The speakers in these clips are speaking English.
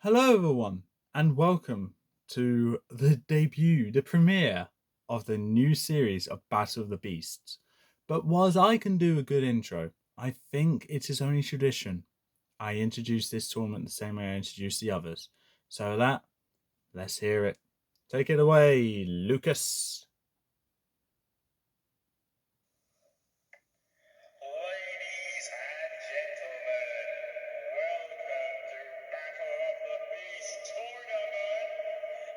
Hello, everyone, and welcome to the debut, the premiere of the new series of Battle of the Beasts. But whilst I can do a good intro, I think it is only tradition I introduce this tournament the same way I introduce the others. So let's hear it. Take it away, Lucas. Ladies and gentlemen, welcome to Battle of the Beast Tournament.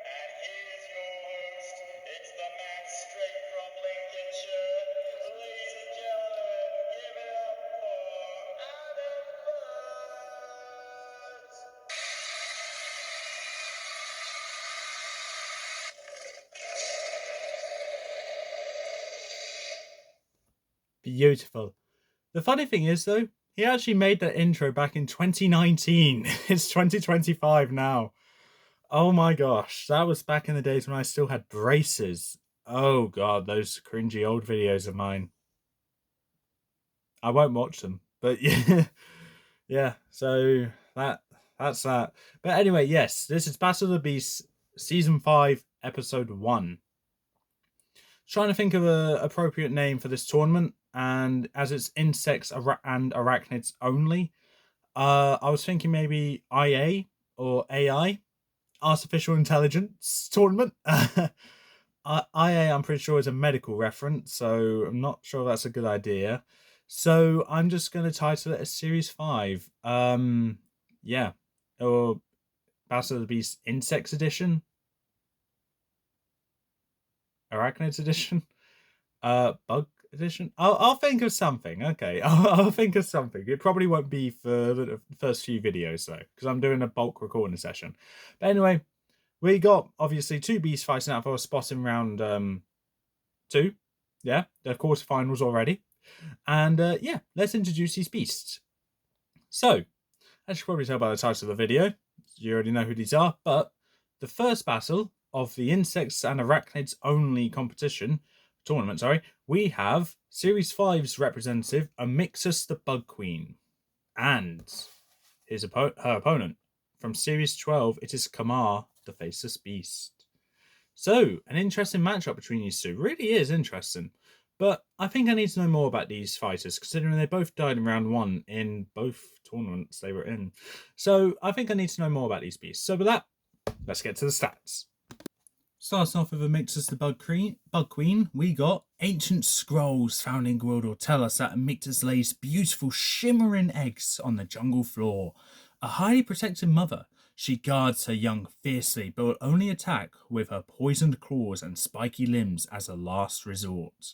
And here's your host, it's the man straight from Lincolnshire. Ladies and gentlemen, give it up for Adam Bird. Beautiful. The funny thing is, though, he actually made that intro back in 2019. It's 2025 now. Oh my gosh, that was back in the days when I still had braces. Oh god, those cringy old videos of mine. I won't watch them, but yeah, yeah. So that's that. But anyway, yes, this is Battle of the Beasts, season 5, episode 1. Trying to think of an appropriate name for this tournament, and as it's insects and arachnids only, I was thinking maybe IA or AI, artificial intelligence tournament. IA, I'm pretty sure, is a medical reference, so I'm not sure that's a good idea. So I'm just going to title it as Series 5. Yeah, or Battle of the Beast Insects Edition, Arachnids Edition, Bug Edition. I'll think of something. Okay, I'll think of something. It probably won't be for the first few videos though, because I'm doing a bulk recording session. But anyway, we got obviously two beasts fighting out for a spot in round 2. Yeah, the quarterfinals already. And yeah, let's introduce these beasts. So, as you can probably tell by the title of the video, you already know who these are. But the first battle of the insects and arachnids only tournament, we have Series 5's representative, Amictus the Bug Queen, and her opponent. From Series 12, it is Kamar, the Faceless Beast. So, an interesting matchup between these two. Really is interesting. But I think I need to know more about these fighters, considering they both died in round 1 in both tournaments they were in. So, I think I need to know more about these beasts. So, with that, let's get to the stats. Starting off with Amictus the Bug Queen, we got ancient scrolls found in Gwildor tell us that Amictus lays beautiful shimmering eggs on the jungle floor. A highly protected mother, she guards her young fiercely, but will only attack with her poisoned claws and spiky limbs as a last resort.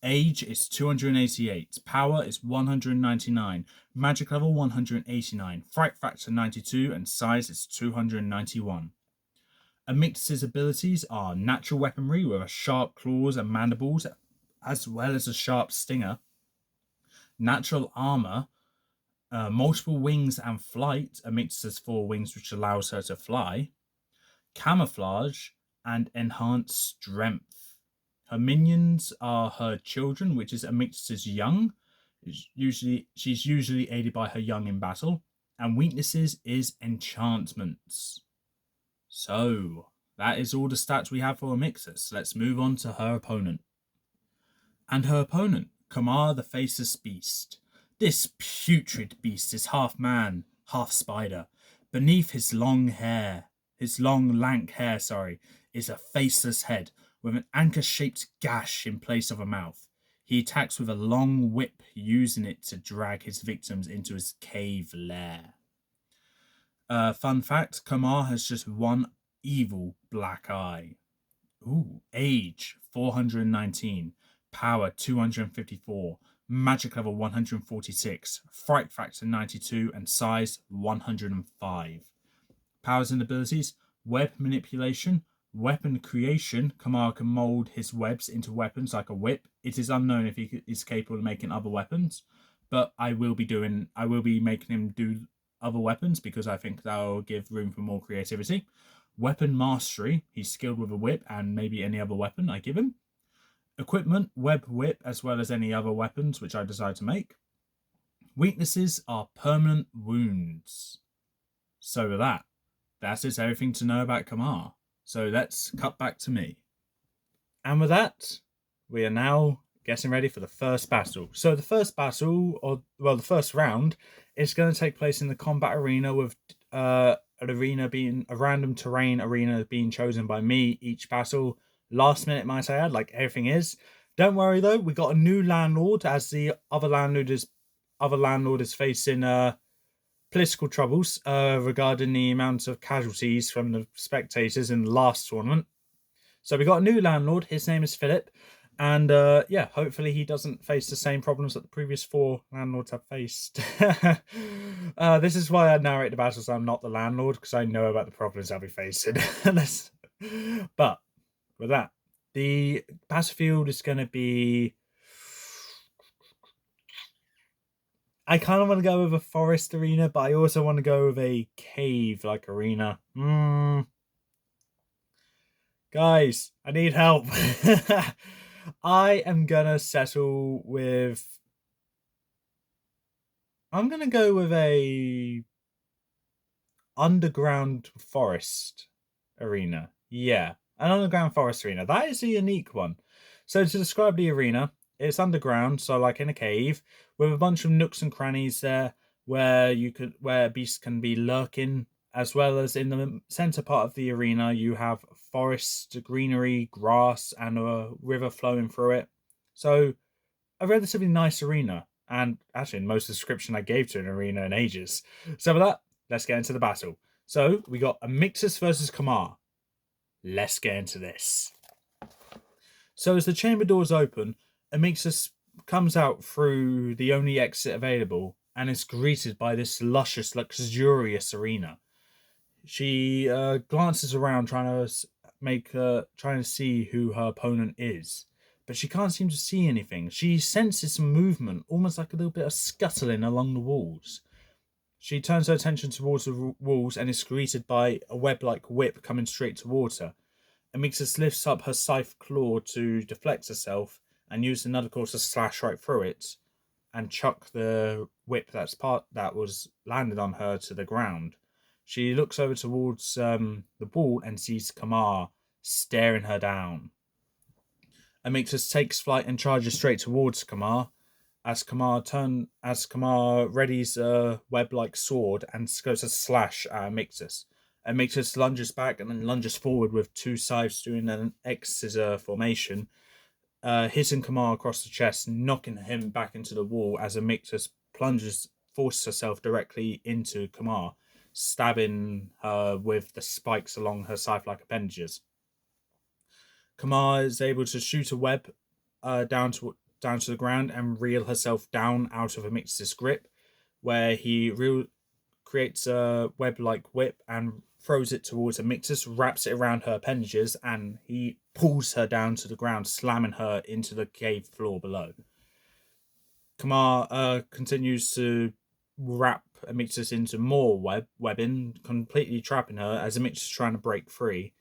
Age is 288, power is 199, magic level 189, fright factor 92, and size is 291. Amictus' abilities are natural weaponry with a sharp claws and mandibles, as well as a sharp stinger, natural armor, multiple wings and flight. Amictus has 4 wings, which allows her to fly, camouflage, and enhanced strength. Her minions are her children, which is Amictus' young. She's usually aided by her young in battle, and weaknesses is enchantments. So, that is all the stats we have for Amictus. Let's move on to her opponent. And her opponent, Kamar the Faceless Beast. This putrid beast is half man, half spider. Beneath his long lank hair, is a faceless head with an anchor-shaped gash in place of a mouth. He attacks with a long whip, using it to drag his victims into his cave lair. Fun fact, Kamar has just one evil black eye. Ooh, age 419, power 254, magic level 146, fright factor 92, and size 105. Powers and abilities, web manipulation, weapon creation. Kamar can mold his webs into weapons like a whip. It is unknown if he is capable of making other weapons, but I will be making him do other weapons because I think that will give room for more creativity. Weapon mastery, he's skilled with a whip and maybe any other weapon I give him. Equipment, web whip, as well as any other weapons which I decide to make. Weaknesses are permanent wounds. So with that, that is everything to know about Kamar. So let's cut back to me. And with that, we are now getting ready for the first battle. So the first battle, or well, the first round, is going to take place in the combat arena with an arena being a random terrain arena being chosen by me each battle. Last minute, might I add, like everything is. Don't worry though, we got a new landlord as the other landlord is facing political troubles regarding the amount of casualties from the spectators in the last tournament. So we got a new landlord. His name is Philip. And yeah, hopefully he doesn't face the same problems that the previous 4 landlords have faced. This is why I narrate the battles. I'm not the landlord, because I know about the problems I'll be facing. But with that, the battlefield is going to be... I kind of want to go with a forest arena, but I also want to go with a cave-like arena. Guys, I need help. I am gonna settle with... I'm gonna go with a underground forest arena. Yeah, an underground forest arena. That is a unique one. So to describe the arena, it's underground, so like in a cave, with a bunch of nooks and crannies there where beasts can be lurking, as well as in the center part of the arena you have forest, greenery, grass, and a river flowing through it. So a relatively nice arena, and actually most description I gave to an arena in ages. So with that, let's get into the battle. So we got Amictus versus Kamar. Let's get into this. So as the chamber doors open, Amictus comes out through the only exit available and is greeted by this luscious, luxurious arena. She glances around, trying to see who her opponent is, but she can't seem to see anything. She senses some movement, almost like a little bit of scuttling along the walls. She turns her attention towards the walls and is greeted by a web-like whip coming straight towards her. Amictus lifts up her scythe claw to deflect herself and use another claw to slash right through it and chuck the whip that was landed on her to the ground. She looks over towards the wall and sees Kamar staring her down. Amictus takes flight and charges straight towards Kamar. As Kamar readies a web-like sword and goes to slash at Amictus. Amictus lunges back and then lunges forward with 2 scythes doing an X-scissor formation, hitting Kamar across the chest, knocking him back into the wall as Amictus forces herself directly into Kamar, stabbing her with the spikes along her scythe-like appendages. Kamar is able to shoot a web down to the ground and reel herself down out of Amictus' grip, where he creates a web-like whip and throws it towards Amictus, wraps it around her appendages, and he pulls her down to the ground, slamming her into the cave floor below. Kamar continues to wrap Amictus into more webbing, completely trapping her as Amictus is trying to break free.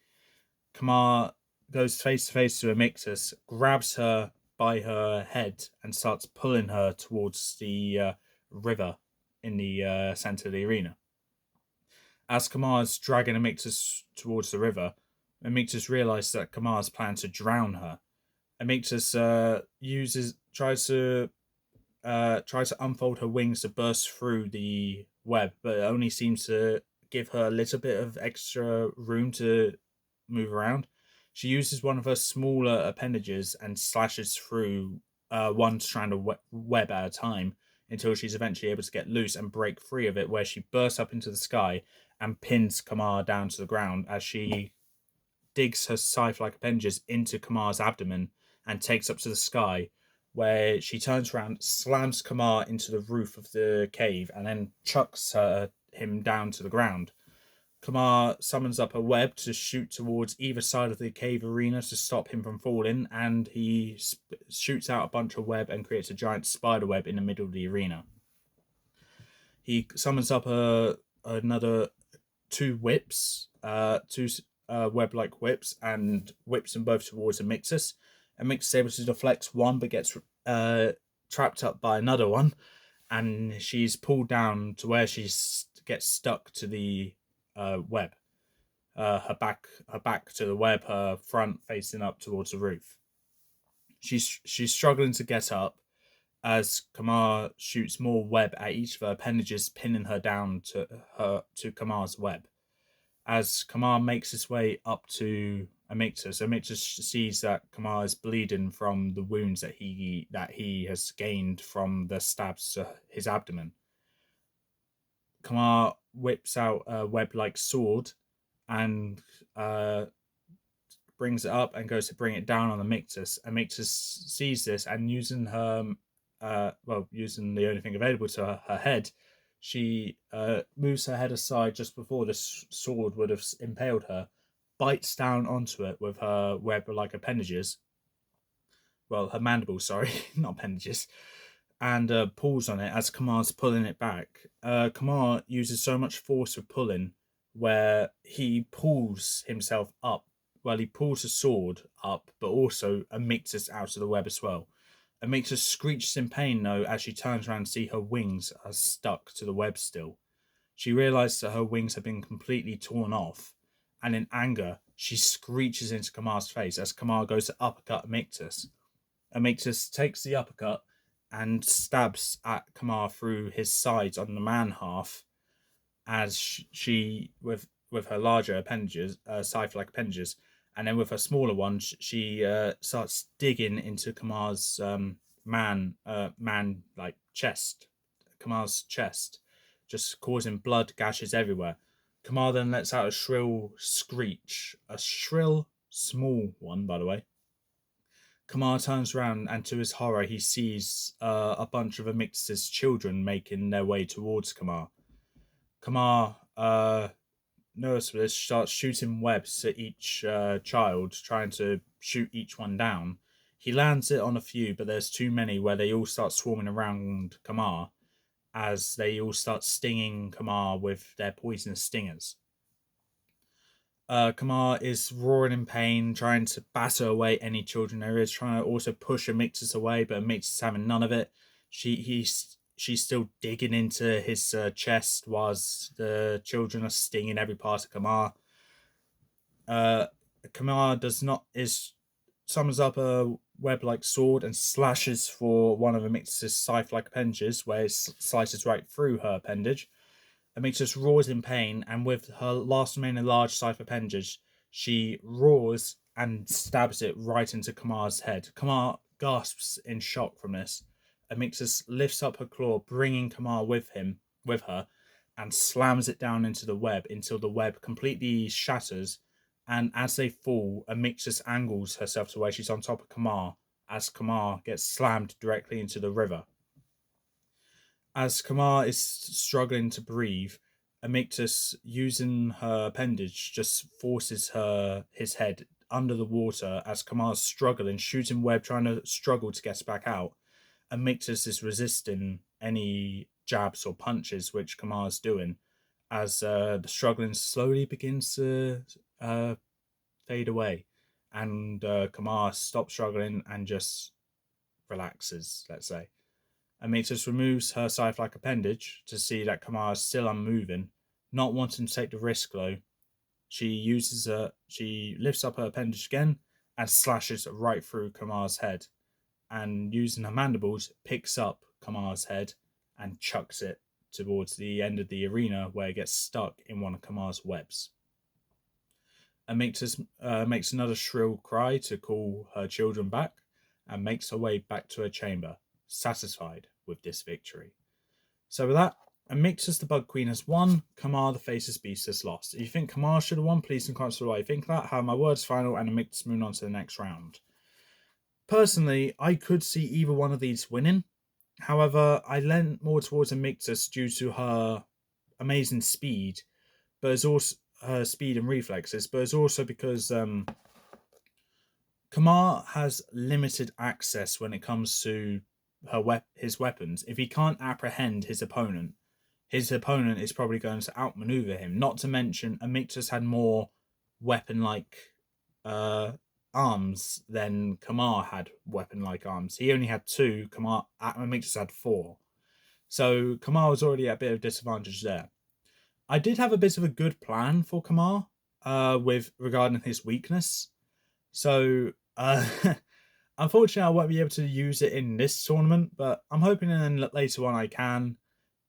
Kamar goes face to face to Amictus, grabs her by her head, and starts pulling her towards the river in the center of the arena. As Kamar is dragging Amictus towards the river, Amictus realizes that Kamar's plan to drown her. Amictus tries to unfold her wings to burst through the web, but it only seems to give her a little bit of extra room to move around. She uses one of her smaller appendages and slashes through one strand of web at a time until she's eventually able to get loose and break free of it, where she bursts up into the sky and pins Kamar down to the ground as she digs her scythe-like appendages into Kamar's abdomen and takes up to the sky, where she turns around, slams Kamar into the roof of the cave, and then chucks him down to the ground. Kamar summons up a web to shoot towards either side of the cave arena to stop him from falling, and he shoots out a bunch of web and creates a giant spider web in the middle of the arena. He summons up another 2 whips, two web-like whips, and whips them both towards Amictus. Amictus is able to deflect one, but gets trapped up by another one, and she's pulled down to where she gets stuck to the web. her back to the web, her front facing up towards the roof. She's struggling to get up as Kamar shoots more web at each of her appendages, pinning her down to Kamar's web. As Kamar makes his way up to Amictus, Amictus sees that Kamar is bleeding from the wounds that he has gained from the stabs to his abdomen. Kamar whips out a web-like sword and brings it up and goes to bring it down on Amictus. Amictus sees this and using using the only thing available to her head, she moves her head aside just before the sword would have impaled her, bites down onto it with her web-like appendages. Well, her mandibles, sorry, not appendages, and pulls on it as Kamar's pulling it back. Kamar uses so much force with pulling where he pulls himself up. Well, he pulls the sword up, but also Amictus out of the web as well. Amictus screeches in pain, though, as she turns around to see her wings are stuck to the web still. She realizes that her wings have been completely torn off, and in anger, she screeches into Kamar's face as Kamar goes to uppercut Amictus. Amictus takes the uppercut and stabs at Kamar through his sides on the man half, as she, with her larger appendages, scythe-like appendages, and then with her smaller ones, she starts digging into Kamar's man-like chest, Kamar's chest, just causing blood gashes everywhere. Kamar then lets out a shrill screech, a shrill, small one, by the way. Kamar turns around and to his horror he sees a bunch of Amictus's children making their way towards Kamar. Kamar, notices this, starts shooting webs at each child, trying to shoot each one down. He lands it on a few, but there's too many where they all start swarming around Kamar as they all start stinging Kamar with their poisonous stingers. Kamar is roaring in pain, trying to batter away any children there is, trying to also push Amictus away, but Amictus is having none of it. She's still digging into his chest whilst the children are stinging every part of Kamar. Kamar summons up a web-like sword and slashes for one of Amictus's scythe-like appendages, where it slices right through her appendage. Amictus roars in pain, and with her last remaining large scythe appendage, she roars and stabs it right into Kamar's head. Kamar gasps in shock from this. Amictus lifts up her claw, bringing Kamar with her, and slams it down into the web until the web completely shatters. And as they fall, Amictus angles herself to where she's on top of Kamar, as Kamar gets slammed directly into the river. As Kamar is struggling to breathe, Amictus, using her appendage, just forces his head under the water as Kamar's struggling, shooting web, trying to struggle to get back out. Amictus is resisting any jabs or punches which Kamar's doing, as the struggling slowly begins to fade away, and Kamar stops struggling and just relaxes, let's say. Amictus removes her scythe-like appendage to see that Kamar is still unmoving. Not wanting to take the risk, though, she lifts up her appendage again and slashes right through Kamar's head, and using her mandibles, picks up Kamar's head and chucks it towards the end of the arena where it gets stuck in one of Kamar's webs. Amictus makes another shrill cry to call her children back and makes her way back to her chamber, satisfied with this victory. So with that, Amictus the Bug Queen has won, Kamar the Faceless Beast has lost. If you think Kamar should have won, please in comments below what you think of that. Have my words final, and Amictus moving on to the next round. Personally, I could see either one of these winning. However, I leant more towards Amictus due to her amazing speed, but it's also her speed and reflexes, but it's also because Kamar has limited access when it comes to his weapons. If he can't apprehend his opponent is probably going to outmaneuver him. Not to mention, Amictus had more weapon-like arms than Kamar had weapon-like arms. He only had 2. Amictus had 4. So Kamar was already at a bit of disadvantage there. I did have a bit of a good plan for Kamar. with regarding his weakness. So unfortunately, I won't be able to use it in this tournament, but I'm hoping in a later one I can.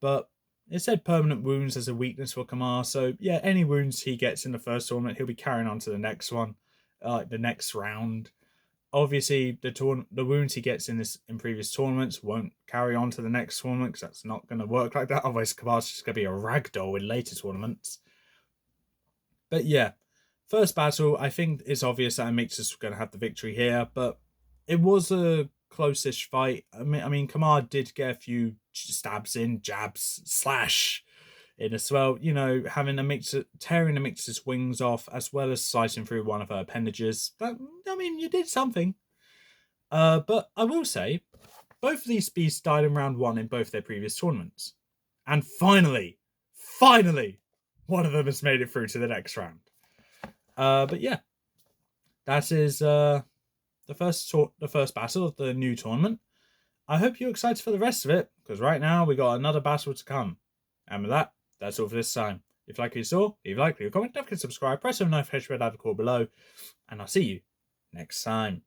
But it said permanent wounds as a weakness for Kamar, so yeah, any wounds he gets in the first tournament, he'll be carrying on to the next one, like the next round. Obviously, the wounds he gets in previous tournaments won't carry on to the next tournament because that's not going to work like that. Otherwise, Kamar's just going to be a ragdoll in later tournaments. But yeah, first battle, I think it's obvious that Amictus going to have the victory here, but it was a close-ish fight. I mean, Kamar did get a few stabs in, jabs, slash in as well. You know, having Amictus, tearing Amictus' wings off, as well as slicing through one of her appendages. That, I mean, you did something. But I will say, both of these beasts died in round 1 in both their previous tournaments. And finally, one of them has made it through to the next round. But yeah, that is the first battle of the new tournament. I hope you're excited for the rest of it, because right now we got another battle to come. And with that, that's all for this time. If you like what you saw, leave a like, leave a comment, don't forget to subscribe, press the notification bell down below, and I'll see you next time.